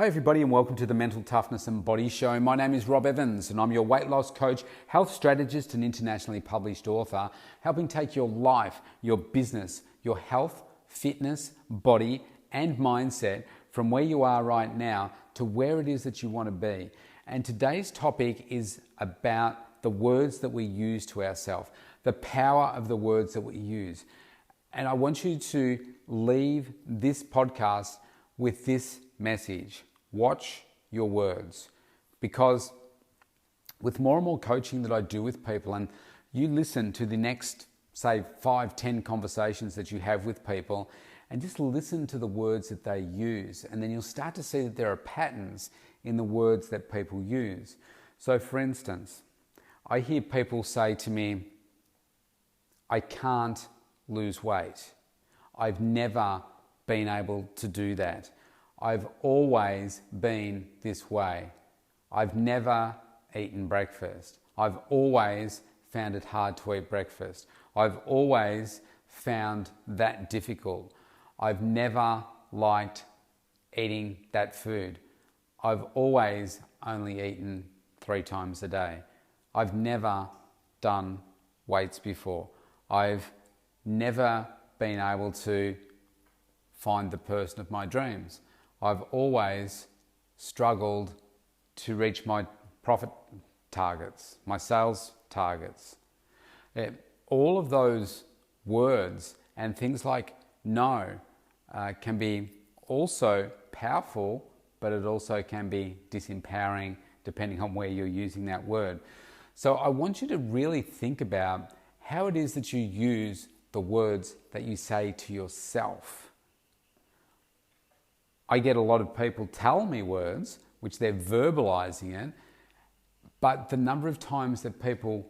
Hi everybody and welcome to the Mental Toughness and Body Show. My name is Rob Evans and I'm your weight loss coach, health strategist and internationally published author, helping take your life, your business, your health, fitness, body and mindset from where you are right now to where it is that you want to be. And today's topic is about the words that we use to ourselves, the power of the words that we use. And I want you to leave this podcast with this message: watch your words. Because with more and more coaching that I do with people, and you listen to the next, say, 5-10 conversations that you have with people, and just listen to the words that they use, and then you'll start to see that there are patterns in the words that people use. So for instance, I hear people say to me, I can't lose weight. I've never been able to do that. I've always been this way. I've never eaten breakfast. I've always found it hard to eat breakfast. I've always found that difficult. I've never liked eating that food. I've always only eaten 3 times a day. I've never done weights before. I've never been able to find the person of my dreams. I've always struggled to reach my profit targets, my sales targets. All of those words and things like no can be also powerful, but it also can be disempowering depending on where you're using that word. So I want you to really think about how it is that you use the words that you say to yourself. I get a lot of people tell me words, which they're verbalizing it, but the number of times that people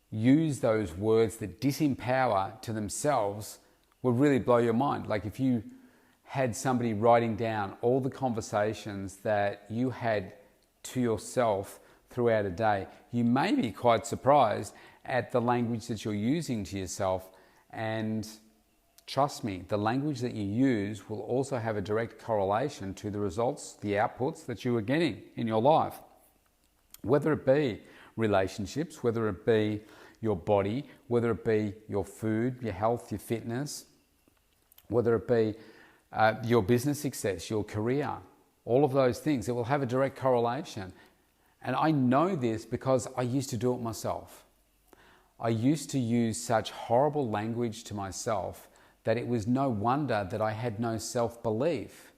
use those words that disempower to themselves will really blow your mind. Like if you had somebody writing down all the conversations that you had to yourself throughout a day, you may be quite surprised at the language that you're using to yourself. And trust me, the language that you use will also have a direct correlation to the results, the outputs that you are getting in your life. Whether it be relationships, whether it be your body, whether it be your food, your health, your fitness, whether it be your business success, your career, all of those things, it will have a direct correlation. And I know this because I used to do it myself. I used to use such horrible language to myself that it was no wonder that I had no self-belief.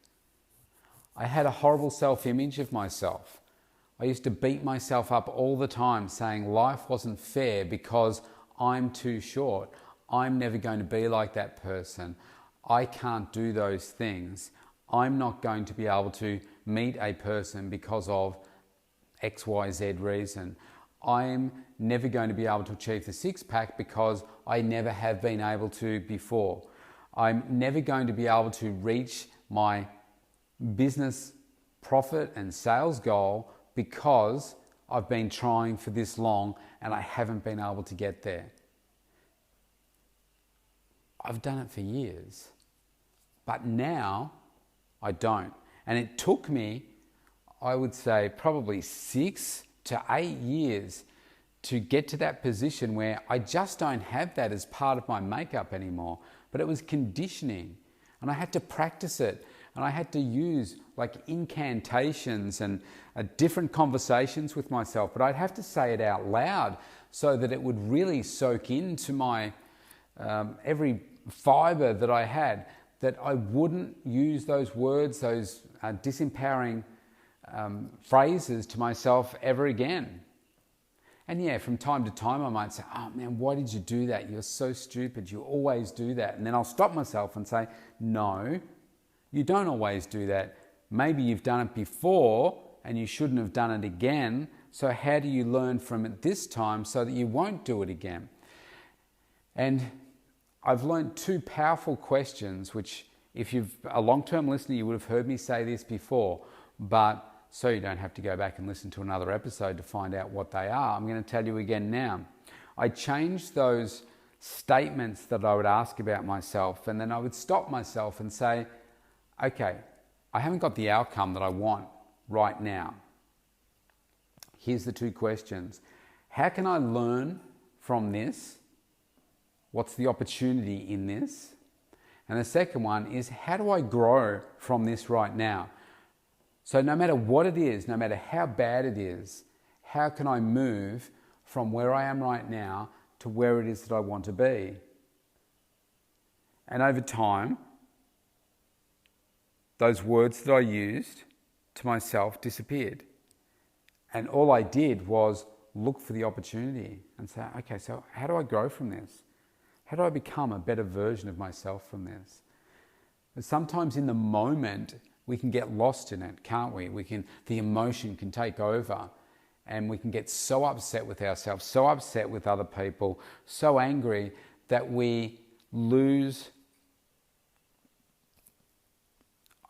I had a horrible self-image of myself. I used to beat myself up all the time saying life wasn't fair because I'm too short. I'm never going to be like that person. I can't do those things. I'm not going to be able to meet a person because of XYZ reason. I'm never going to be able to achieve the 6-pack because I never have been able to before. I'm never going to be able to reach my business profit and sales goal because I've been trying for this long and I haven't been able to get there. I've done it for years, but now I don't. And it took me, I would say, probably 6 to 8 years to get to that position where I just don't have that as part of my makeup anymore. But it was conditioning, and I had to practice it, and I had to use like incantations and different conversations with myself, but I'd have to say it out loud so that it would really soak into my every fiber that I had, that I wouldn't use those words, those disempowering phrases to myself ever again. And yeah, from time to time I might say, oh man, why did you do that? You're so stupid. You always do that. And then I'll stop myself and say, no, you don't always do that. Maybe you've done it before and you shouldn't have done it again. So how do you learn from it this time so that you won't do it again? And I've learned 2 powerful questions, which if you've a long-term listener, you would have heard me say this before, but so you don't have to go back and listen to another episode to find out what they are. I'm going to tell you again now. I changed those statements that I would ask about myself, and then I would stop myself and say, okay, I haven't got the outcome that I want right now. Here's the two questions. How can I learn from this? What's the opportunity in this? And the second one is, how do I grow from this right now? So no matter what it is, no matter how bad it is, how can I move from where I am right now to where it is that I want to be? And over time, those words that I used to myself disappeared. And all I did was look for the opportunity and say, okay, so how do I grow from this? How do I become a better version of myself from this? But sometimes in the moment, we can get lost in it, can't we? The emotion can take over and we can get so upset with ourselves, so upset with other people, so angry that we lose,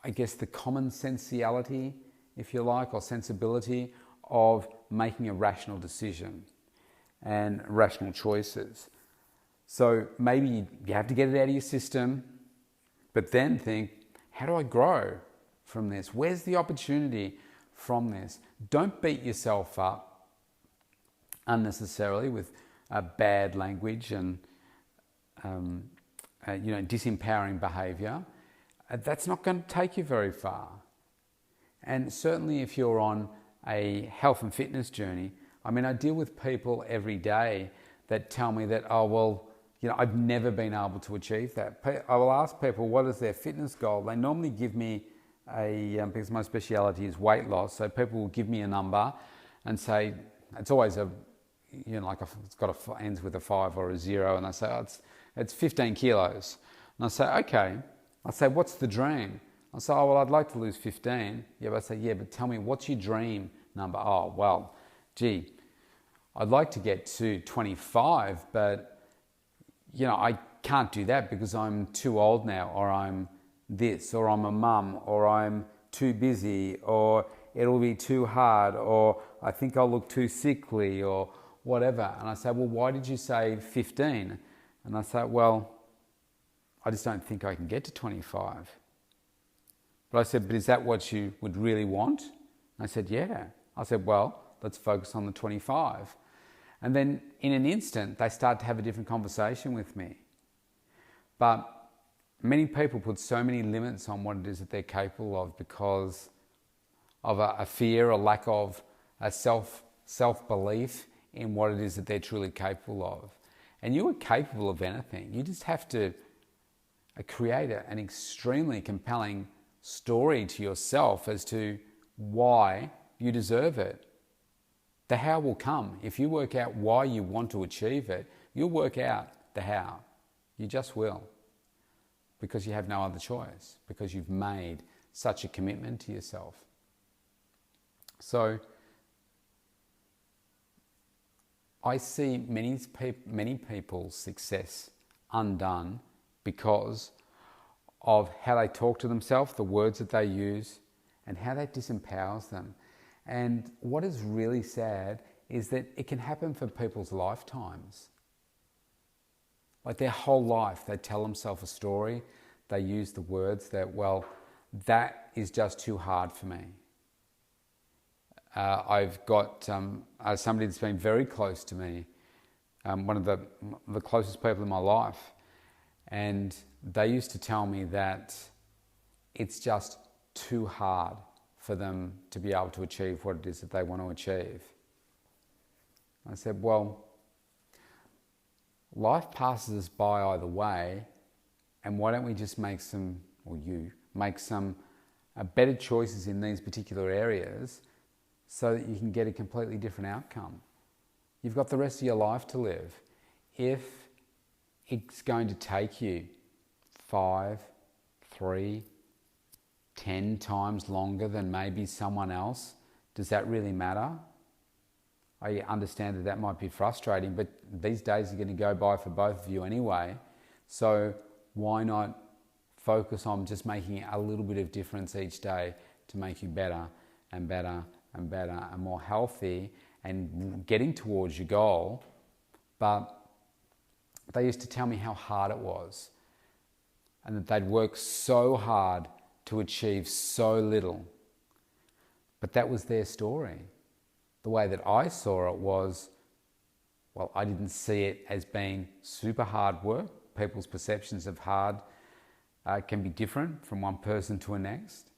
I guess, the common sensiality, if you like, or sensibility of making a rational decision and rational choices. So maybe you have to get it out of your system, but then think, how do I grow from this? Where's the opportunity from this? Don't beat yourself up unnecessarily with bad language and disempowering behaviour. That's not going to take you very far. And certainly if you're on a health and fitness journey, I deal with people every day that tell me that, I've never been able to achieve that. I will ask people, what is their fitness goal? They normally give me because my speciality is weight loss, so people will give me a number and say, it's always it's ends with a 5 or a 0, and I say, it's 15 kilos. And I say, okay. I say, what's the dream? I say, I'd like to lose 15. Yeah, but I say, yeah, but tell me, what's your dream number? I'd like to get to 25, but I can't do that because I'm too old now, or I'm this, or I'm a mum, or I'm too busy, or it'll be too hard, or I think I'll look too sickly, or whatever. And I say, well, why did you say 15? And I say, well, I just don't think I can get to 25. But I said, but is that what you would really want? And I said, yeah. I said, well, let's focus on the 25. And then in an instant, they start to have a different conversation with me. But many people put so many limits on what it is that they're capable of because of a fear, a lack of a self-belief in what it is that they're truly capable of. And you are capable of anything. You just have to create an extremely compelling story to yourself as to why you deserve it. The how will come. If you work out why you want to achieve it, you'll work out the how. You just will. Because you have no other choice. Because you've made such a commitment to yourself. So, I see many people's success undone because of how they talk to themselves, the words that they use, and how that disempowers them. And what is really sad is that it can happen for people's lifetimes. Like their whole life, they tell themselves a story, they use the words that, well, that is just too hard for me. I've got somebody that's been very close to me, one of the closest people in my life, and they used to tell me that it's just too hard for them to be able to achieve what it is that they want to achieve. I said, well, life passes us by either way, and why don't we just make some better choices in these particular areas so that you can get a completely different outcome. You've got the rest of your life to live. If it's going to take you 5, 3, 10 times longer than maybe someone else, does that really matter? I understand that might be frustrating, but these days are going to go by for both of you anyway. So why not focus on just making a little bit of difference each day to make you better and better and better and more healthy and getting towards your goal. But they used to tell me how hard it was and that they'd work so hard to achieve so little. But that was their story. The way that I saw it was, well, I didn't see it as being super hard work. People's perceptions of hard can be different from one person to the next.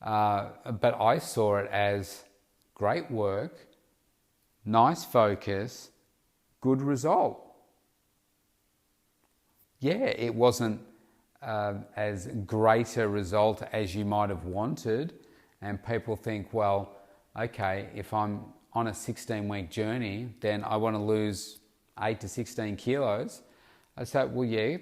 But I saw it as great work, nice focus, good result. Yeah, it wasn't as great a result as you might have wanted. And people think, well, okay, if I'm on a 16-week journey, then I want to lose 8 to 16 kilos. I say, well, yeah,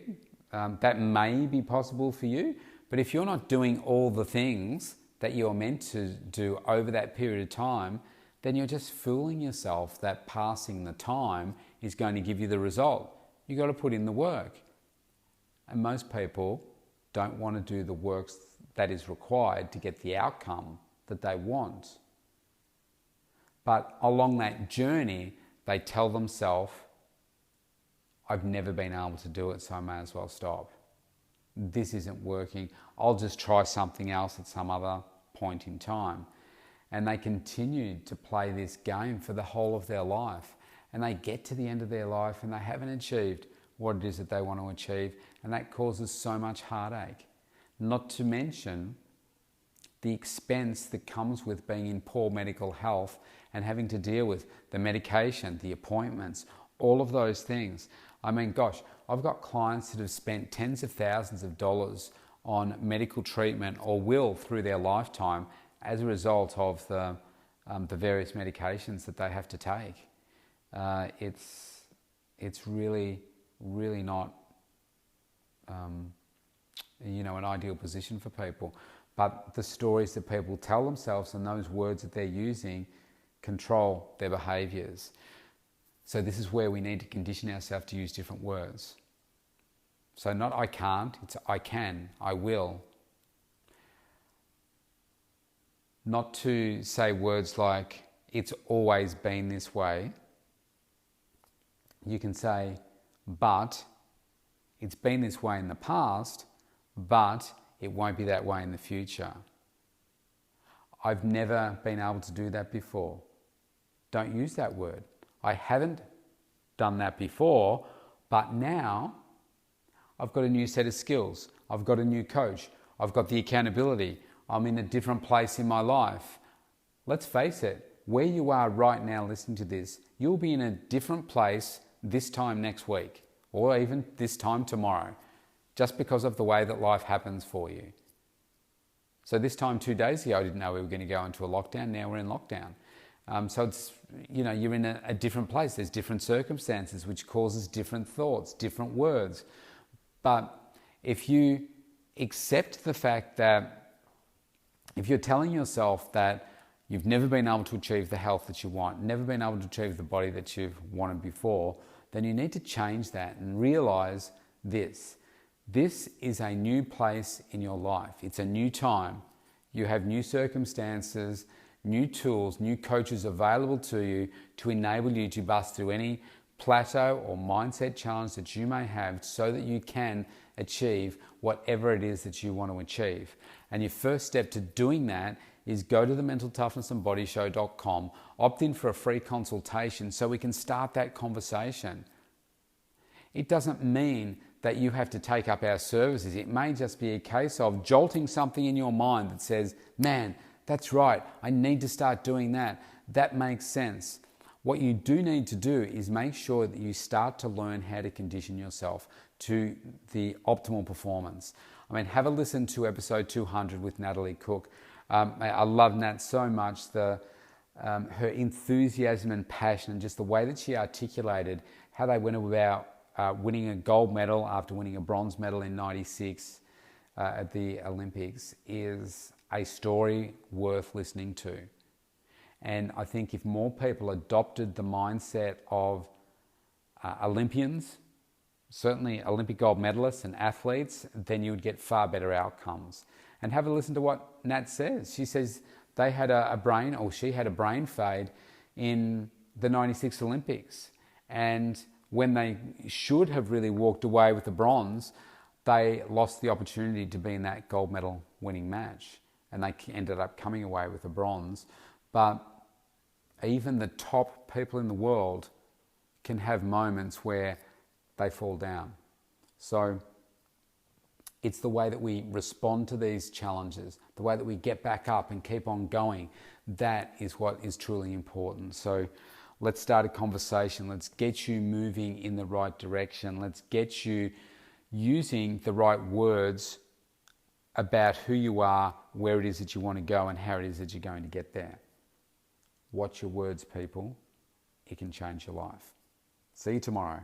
that may be possible for you. But if you're not doing all the things that you're meant to do over that period of time, then you're just fooling yourself that passing the time is going to give you the result. You've got to put in the work. And most people don't want to do the work that is required to get the outcome that they want. But along that journey, they tell themselves, I've never been able to do it, so I may as well stop. This isn't working. I'll just try something else at some other point in time. And they continue to play this game for the whole of their life. And they get to the end of their life and they haven't achieved what it is that they want to achieve. And that causes so much heartache. Not to mention the expense that comes with being in poor medical health and having to deal with the medication, the appointments, all of those things. I mean, gosh, I've got clients that have spent tens of thousands of dollars on medical treatment or will through their lifetime as a result of the various medications that they have to take. It's really, really not an ideal position for people. But the stories that people tell themselves and those words that they're using control their behaviours. So this is where we need to condition ourselves to use different words. So not I can't, it's I can, I will. Not to say words like it's always been this way. You can say, but it's been this way in the past, but it won't be that way in the future. I've never been able to do that before. Don't use that word. I haven't done that before, but now I've got a new set of skills. I've got a new coach. I've got the accountability. I'm in a different place in my life. Let's face it, where you are right now listening to this, you'll be in a different place this time next week, or even this time tomorrow, just because of the way that life happens for you. So this time 2 days ago, I didn't know we were going to go into a lockdown. Now we're in lockdown. So it's, you're in a different place. There's different circumstances, which causes different thoughts, different words. But if you accept the fact that if you're telling yourself that you've never been able to achieve the health that you want, never been able to achieve the body that you've wanted before, then you need to change that and realize this. This is a new place in your life. It's a new time. You have new circumstances, new tools, new coaches available to you to enable you to bust through any plateau or mindset challenge that you may have so that you can achieve whatever it is that you want to achieve. And your first step to doing that is go to the mentaltoughnessandbodyshow.com, opt in for a free consultation so we can start that conversation. It doesn't mean that you have to take up our services. It may just be a case of jolting something in your mind that says, man, that's right, I need to start doing that. That makes sense. What you do need to do is make sure that you start to learn how to condition yourself to the optimal performance. I mean, have a listen to episode 200 with Natalie Cook. I love Nat so much, her enthusiasm and passion and just the way that she articulated how they went about winning a gold medal after winning a bronze medal in '96 at the Olympics is a story worth listening to. And I think if more people adopted the mindset of Olympians, certainly Olympic gold medalists and athletes, then you would get far better outcomes. And have a listen to what Nat says. She says she had a brain fade in the '96 Olympics. And when they should have really walked away with the bronze, they lost the opportunity to be in that gold medal winning match, and they ended up coming away with a bronze. But even the top people in the world can have moments where they fall down. So it's the way that we respond to these challenges, the way that we get back up and keep on going. That is what is truly important. So let's start a conversation. Let's get you moving in the right direction. Let's get you using the right words about who you are, where it is that you want to go, and how it is that you're going to get there. Watch your words, people. It can change your life. See you tomorrow.